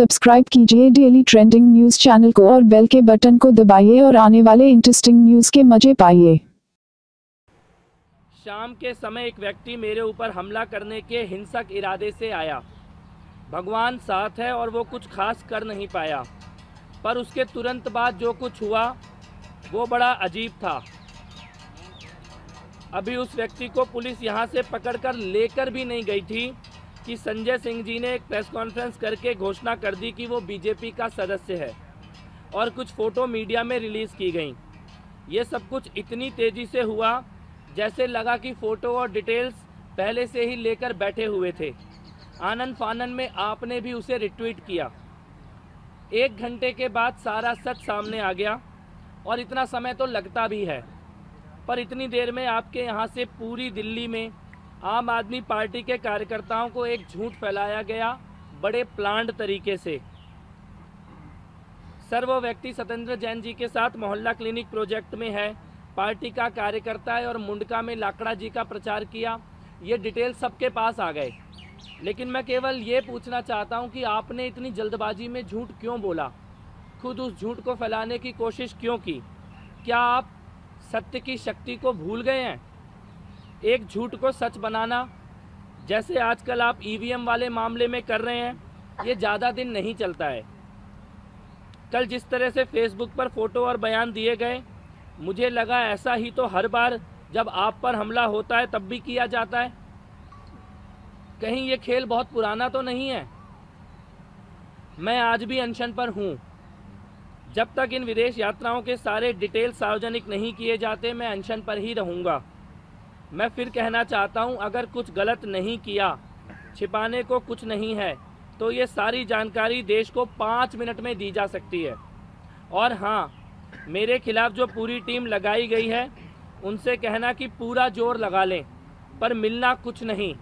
Subscribe कीजिए daily trending news channel को और बेल के बटन को दबाइए और आने वाले इंटरेस्टिंग न्यूज के मजे पाइए। शाम के समय एक व्यक्ति मेरे ऊपर हमला करने के हिंसक इरादे से आया। भगवान साथ है और वो कुछ खास कर नहीं पाया, पर उसके तुरंत बाद जो कुछ हुआ वो बड़ा अजीब था। अभी उस व्यक्ति को पुलिस यहाँ से पकड़कर लेकर भी नहीं गई थी कि संजय सिंह जी ने एक प्रेस कॉन्फ्रेंस करके घोषणा कर दी कि वो बीजेपी का सदस्य है और कुछ फ़ोटो मीडिया में रिलीज़ की गई। ये सब कुछ इतनी तेज़ी से हुआ जैसे लगा कि फ़ोटो और डिटेल्स पहले से ही लेकर बैठे हुए थे। आनन फानन में आपने भी उसे रिट्वीट किया। 1 घंटे के बाद सारा सच सामने आ गया और इतना समय तो लगता भी है, पर इतनी देर में आपके यहाँ से पूरी दिल्ली में आम आदमी पार्टी के कार्यकर्ताओं को एक झूठ फैलाया गया बड़े प्लान्ड तरीके से। सर, वो व्यक्ति सत्येंद्र जैन जी के साथ मोहल्ला क्लिनिक प्रोजेक्ट में है, पार्टी का कार्यकर्ता है और मुंडका में लाकड़ा जी का प्रचार किया। ये डिटेल सबके पास आ गए, लेकिन मैं केवल ये पूछना चाहता हूँ कि आपने इतनी जल्दबाजी में झूठ क्यों बोला? खुद उस झूठ को फैलाने की कोशिश क्यों की? क्या आप सत्य की शक्ति को भूल गए हैं? एक झूठ को सच बनाना, जैसे आजकल आप ईवीएम वाले मामले में कर रहे हैं, ये ज़्यादा दिन नहीं चलता है। कल जिस तरह से फेसबुक पर फोटो और बयान दिए गए, मुझे लगा ऐसा ही तो हर बार जब आप पर हमला होता है तब भी किया जाता है। कहीं ये खेल बहुत पुराना तो नहीं है? मैं आज भी अनशन पर हूँ। जब तक इन विदेश यात्राओं के सारे डिटेल सार्वजनिक नहीं किए जाते, मैं अनशन पर ही रहूँगा। मैं फिर कहना चाहता हूँ, अगर कुछ गलत नहीं किया, छिपाने को कुछ नहीं है, तो ये सारी जानकारी देश को 5 मिनट में दी जा सकती है। और हाँ, मेरे खिलाफ जो पूरी टीम लगाई गई है, उनसे कहना कि पूरा जोर लगा लें, पर मिलना कुछ नहीं।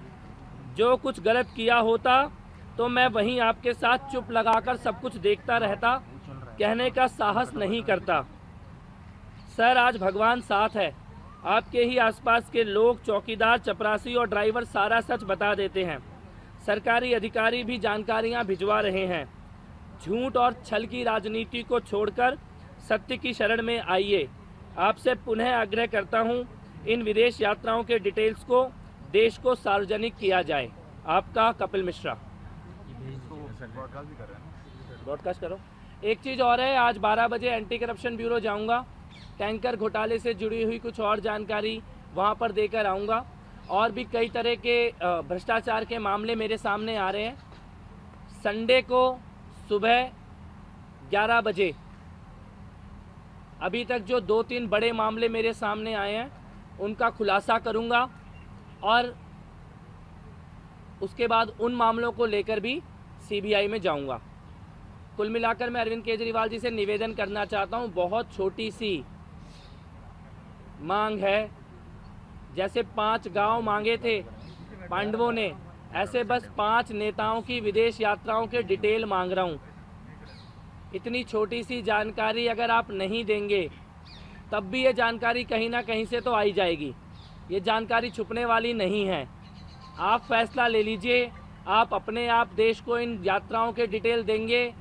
जो कुछ गलत किया होता तो मैं वहीं आपके साथ चुप लगाकर सब कुछ देखता रहता, कहने का साहस नहीं करता। सर, आज भगवान साथ है। आपके ही आसपास के लोग, चौकीदार, चपरासी और ड्राइवर सारा सच बता देते हैं। सरकारी अधिकारी भी जानकारियां भिजवा रहे हैं। झूठ और छल की राजनीति को छोड़कर सत्य की शरण में आइए। आपसे पुनः आग्रह करता हूं, इन विदेश यात्राओं के डिटेल्स को देश को सार्वजनिक किया जाए। आपका कपिल मिश्रा। ब्रॉडकास्ट करो। एक चीज़ और है, आज 12 बजे एंटी करप्शन ब्यूरो जाऊंगा। टैंकर घोटाले से जुड़ी हुई कुछ और जानकारी वहां पर देकर आऊँगा। और भी कई तरह के भ्रष्टाचार के मामले मेरे सामने आ रहे हैं। संडे को सुबह 11 बजे अभी तक जो 2-3 बड़े मामले मेरे सामने आए हैं, उनका खुलासा करूँगा और उसके बाद उन मामलों को लेकर भी सीबीआई में जाऊँगा। कुल मिलाकर मैं अरविंद केजरीवाल जी से निवेदन करना चाहता हूँ, बहुत छोटी सी मांग है। जैसे 5 गांव मांगे थे पांडवों ने, ऐसे बस 5 नेताओं की विदेश यात्राओं के डिटेल मांग रहा हूँ। इतनी छोटी सी जानकारी अगर आप नहीं देंगे, तब भी ये जानकारी कहीं ना कहीं से तो आई जाएगी। ये जानकारी छुपने वाली नहीं है। आप फैसला ले लीजिए, आप अपने आप देश को इन यात्राओं के डिटेल देंगे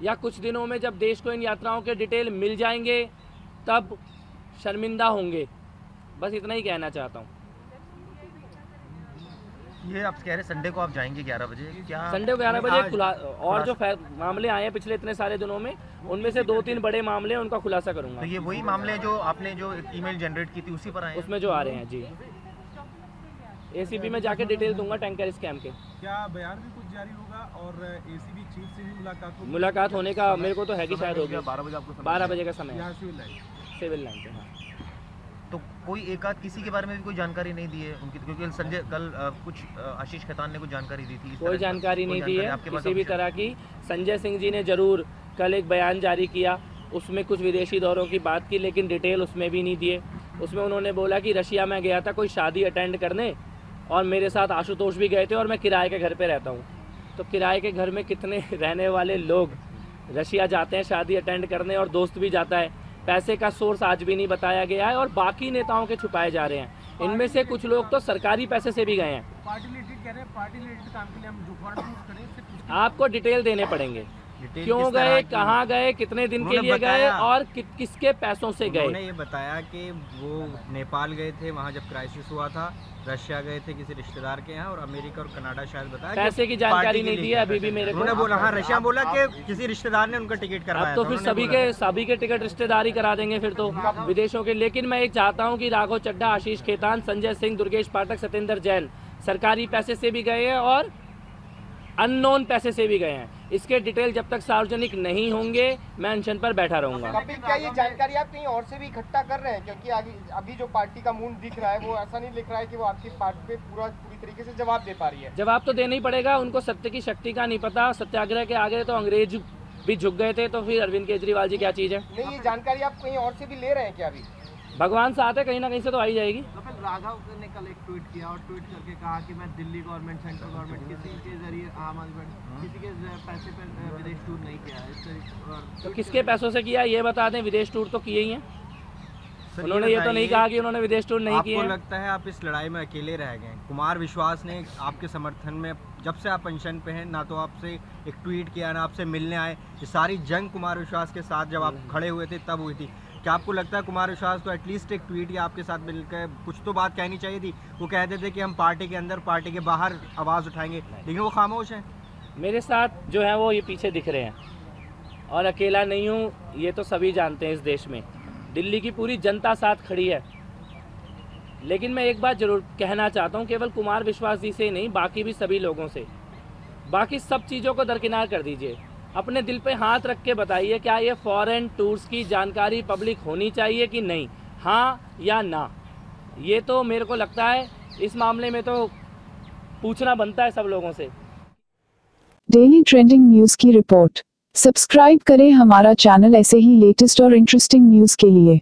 या कुछ दिनों में जब देश को इन यात्राओं के डिटेल मिल जाएंगे तब शर्मिंदा होंगे। बस इतना ही कहना चाहता हूँ। ये आप कह रहे संडे को आप जाएंगे 11 बजे, क्या संडे को 11 बजे और जो मामले आए हैं पिछले इतने सारे दिनों में, उनमें से 2-3 बड़े मामले हैं, उनका खुलासा करूंगा। तो ये वही मामले जो आपने जो ईमेल जनरेट की थी उसी पर आए हैं? उसमें जो आ रहे हैं जी। एसीबी में जाके डिटेल दूंगा टैंकर स्कैम के। क्या बयान भी कुछ जारी होगा और एसीबी चीफ से भी मुलाकात होने का मेरे को तो है कि शायद होगी। 12 बजे आपको 12 बजे का समय है, सिविल लाइन पे। हाँ, तो कोई एक आध किसी के बारे में भी कोई जानकारी नहीं दी है उनकी? क्योंकि संजय कल कुछ आशीष खेतान ने कुछ जानकारी दी थी। कोई जानकारी नहीं दी है किसी भी तरह की। संजय सिंह जी ने जरूर कल एक बयान जारी किया, उसमें कुछ विदेशी दौरों की बात की, लेकिन डिटेल उसमें भी नहीं दिए। उसमें उन्होंने बोला कि रशिया में गया था कोई शादी अटेंड करने और मेरे साथ आशुतोष भी गए थे और मैं किराए के घर पे रहता हूँ। तो किराए के घर में कितने रहने वाले लोग रशिया जाते हैं शादी अटेंड करने, और दोस्त भी जाता है। पैसे का सोर्स आज भी नहीं बताया गया है और बाकी नेताओं के छुपाए जा रहे हैं। इनमें से कुछ लोग तो सरकारी पैसे से भी गए हैं। पार्टी रिलेटेड कह रहे हैं, पार्टी रिलेटेड काम के लिए हम जो फंड यूज करें, आपको डिटेल देने पड़ेंगे। डिटेल क्यों किस तरह गए, की? कहाँ गए, कितने दिन के उन्होंने लिए गए बताया। और किसके पैसों से उन्होंने गए? ये बताया कि वो नेपाल गए थे, वहाँ जब क्राइसिस हुआ था, रशिया गए थे किसी रिश्तेदार के यहाँ, और अमेरिका और कनाडा शायद बताया कि पैसे की पार्टी जानकारी के नहीं लिए दी है गया अभी था। भी मेरे को। उन्होंने बोला, हाँ रशिया बोला कि किसी रिश्तेदार ने उनका टिकट करवाया अब तो था, फिर उन्होंने सभी के टिकट रिश्तेदारी करा देंगे फिर तो विदेशों के। लेकिन मैं एक चाहता हूं कि राघव चड्ढा, आशीष खेतान, संजय सिंह, दुर्गेश पाठक, सत्येंद्र जैन सरकारी पैसे से भी गए हैं और अननोन पैसे से भी गए हैं। इसके डिटेल जब तक सार्वजनिक नहीं होंगे मैं अनशन पर बैठा रहूंगा। कपिल, क्या ये जानकारी आप कहीं और से भी इकट्ठा कर रहे हैं? क्योंकि आगे अभी जो पार्टी का मूड दिख रहा है वो ऐसा नहीं दिख रहा है कि वो आपकी पार्टी पे पूरी तरीके से जवाब दे पा रही है। जवाब तो देना ही पड़ेगा, उनको सत्य की शक्ति का नहीं पता। सत्याग्रह के आगे तो अंग्रेज भी झुक गए थे, तो फिर अरविंद केजरीवाल जी क्या चीज़ है? नहीं, ये जानकारी आप कहीं और से भी ले रहे हैं क्या अभी? भगवान साथ है, कहीं ना कहीं से तो आ ही जाएगी। कपिल, राघव ने कल एक ट्वीट किया और ट्वीट करके कहा कि मैं दिल्ली गवर्नमेंट, सेंट्रल गवर्नमेंट किसी के जरिए आम आदमी किसी के पैसे पर विदेश टूर नहीं किया है। इस तरीके और तो किसके पैसों से किया ये बता दें। विदेश टूर तो किए ही हैं सर, उन्होंने, ये तो नहीं कहा कि उन्होंने विदेश टूर नहीं किए आपको हैं। लगता है आप इस लड़ाई में अकेले रह गए? कुमार विश्वास ने आपके समर्थन में, जब से आप पेंशन पे हैं, ना तो आपसे एक ट्वीट किया, ना आपसे मिलने आए। ये सारी जंग कुमार विश्वास के साथ जब आप खड़े हुए थे तब हुई थी। क्या आपको लगता है कुमार विश्वास को एटलीस्ट एक ट्वीट या आपके साथ मिलकर कुछ तो बात कहनी चाहिए थी? वो कहते थे कि हम पार्टी के अंदर, पार्टी के बाहर आवाज़ उठाएंगे, लेकिन वो खामोश हैं। मेरे साथ जो है वो ये पीछे दिख रहे हैं और अकेला नहीं हूँ, ये तो सभी जानते हैं। इस देश में दिल्ली की पूरी जनता साथ खड़ी है। लेकिन मैं एक बात जरूर कहना चाहता हूँ, केवल कुमार विश्वास जी से ही नहीं, बाकी भी सभी लोगों से। बाकी सब चीज़ों को दरकिनार कर दीजिए, अपने दिल पे हाथ रख के बताइए, क्या ये फॉरेन टूर्स की जानकारी पब्लिक होनी चाहिए कि नहीं? हाँ या ना? ये तो मेरे को लगता है इस मामले में तो पूछना बनता है सब लोगों से। डेली ट्रेंडिंग न्यूज की रिपोर्ट। सब्सक्राइब करें हमारा चैनल ऐसे ही लेटेस्ट और इंटरेस्टिंग न्यूज के लिए।